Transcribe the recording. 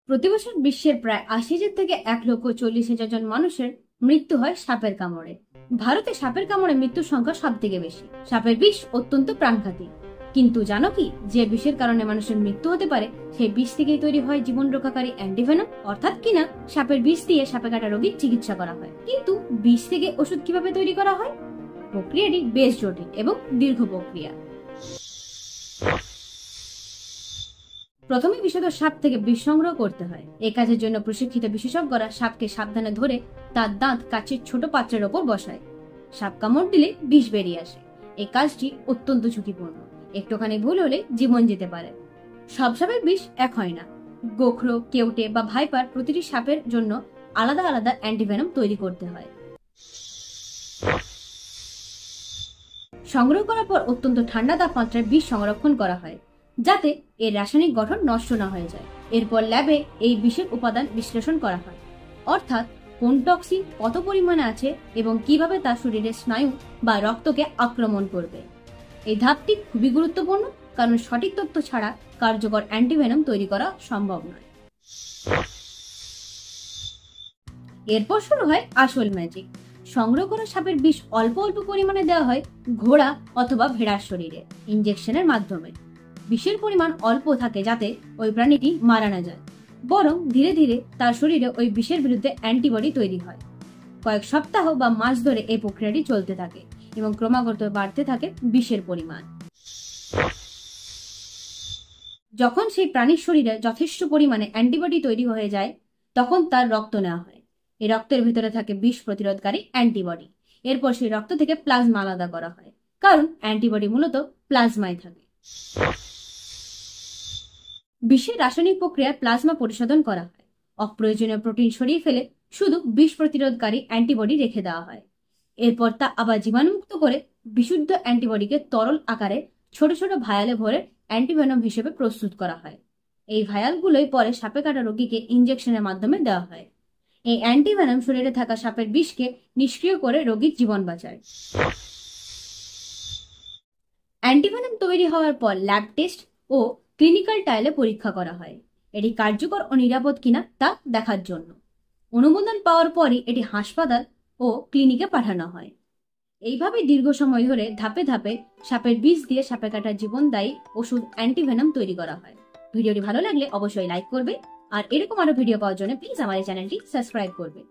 প্রতি বছর বিশ্বের প্রায় ৮০,০০০ থেকে ১,৪০,০০০ জন মানুষের মৃত্যু হয় সাপের কামড়ে। ভারতে সাপের কামড়ে মৃত্যুর সংখ্যা সব থেকে বেশি। সাপের বিষ অত্যন্ত প্রাণঘাতী, কিন্তু জানো কি, যে বিষের কারণে মানুষের মৃত্যু হতে পারে সেই বিষ থেকেই তৈরি হয় জীবন রক্ষাকারী অ্যান্টিভেনম, অর্থাৎ কিনা সাপের বিষ দিয়ে সাপে কাটা রোগীর চিকিৎসা করা হয়। কিন্তু বিষ থেকে ওষুধ কিভাবে তৈরি করা হয়? প্রক্রিয়াটি বেশ জটিল এবং দীর্ঘ প্রক্রিয়া। প্রথমে বিষধর সাপ থেকে বিষ সংগ্রহ করতে হয়। এই কাজের জন্য প্রশিক্ষিত বিশেষজ্ঞরা সাপকে সাবধানে ধরে তার দাঁত কাচের ছোট পাত্রের ওপর বসায়। সাপ কামড় দিলে বিষ বেরিয়ে আসে। এই কাজটি অত্যন্ত ঝুঁকিপূর্ণ, একটুখানি ভুল হলে জীবন যেতে পারে। সব সাপের বিষ এক হয় না। গোখরো, কেউটে বা ভাইপার প্রতিটি সাপের জন্য আলাদা আলাদা অ্যান্টিভেনম তৈরি করতে হয়। সংগ্রহ করার পর অত্যন্ত ঠান্ডা তাপমাত্রায় বিষ সংরক্ষণ করা হয়, যাতে এর রাসায়নিক গঠন নষ্ট না হয়ে যায়। এরপর ল্যাবে এই বিষের উপাদান বিশ্লেষণ করা হয়, অর্থাৎ কোন টক্সিন কত পরিমাণে আছে এবং কিভাবে তা শরীরের স্নায়ু বা রক্তকে আক্রমণ করবে। এই ধাপটি খুবই গুরুত্বপূর্ণ, কারণ সঠিক তথ্য ছাড়া কার্যকর অ্যান্টিভেনম তৈরি করা সম্ভব নয়। এরপর শুরু হয় আসল ম্যাজিক। সংগ্রহ করা সাপের বিষ অল্প অল্প পরিমাণে দেওয়া হয় ঘোড়া অথবা ভেড়ার শরীরে ইনজেকশনের মাধ্যমে। বিষের পরিমাণ অল্প থাকে যাতে ওই প্রাণীটি মারা না যায়, বরং ধীরে ধীরে তার শরীরে ওই বিষের বিরুদ্ধে অ্যান্টিবডি তৈরি হয়। কয়েক সপ্তাহ বা মাস ধরে এই প্রক্রিয়াটি চলতে থাকে এবং ক্রমাগত বাড়তে থাকে বিষের পরিমাণ। যখন সেই প্রাণীর শরীরে যথেষ্ট পরিমাণে অ্যান্টিবডি তৈরি হয়ে যায়, তখন তার রক্ত নেওয়া হয়। এই রক্তের ভিতরে থাকে বিষ প্রতিরোধকারী অ্যান্টিবডি। এরপর সেই রক্ত থেকে প্লাজমা আলাদা করা হয়, কারণ অ্যান্টিবডি মূলত প্লাজমায় থাকে। বিষের রাসায়নিক প্রক্রিয়ায় প্লাজমা পরিশোধন করা হয়। অপ্রয়োজনীয় প্রোটিন সরিয়ে ফেলে শুধু বিষ প্রতিরোধকারী অ্যান্টিবডি রেখে দেওয়া হয়। এরপর তা আবার জীবাণুমুক্ত করে বিশুদ্ধ অ্যান্টিবডিকে তরল আকারে ছোট ছোট ভায়ালে ভরে অ্যান্টিভেনম হিসেবে প্রস্তুত করা হয়। এই ভায়ালগুলোই পরে সাপে কাটা রোগীকে ইনজেকশনের মাধ্যমে দেওয়া হয়। এই অ্যান্টিভেনম শরীরে থাকা সাপের বিষকে নিষ্ক্রিয় করে রোগীর জীবন বাঁচায়। অ্যান্টিভেনম তৈরি হওয়ার পর ল্যাব টেস্ট ও ক্লিনিক্যাল ট্রায়ালে পরীক্ষা করা হয়, এটি কার্যকর ও নিরাপদ কিনা তা দেখার জন্য। অনুমোদন পাওয়ার পরই এটি হাসপাতাল ও ক্লিনিকে পাঠানো হয়। এইভাবে দীর্ঘ সময় ধরে ধাপে ধাপে সাপের বিষ দিয়ে সাপে কাটার জীবনদায়ী ওষুধ অ্যান্টিভেনম তৈরি করা হয়। ভিডিওটি ভালো লাগলে অবশ্যই লাইক করবে, আর এরকম আরো ভিডিও পাওয়ার জন্য প্লিজ আমার এই চ্যানেলটি সাবস্ক্রাইব করবে।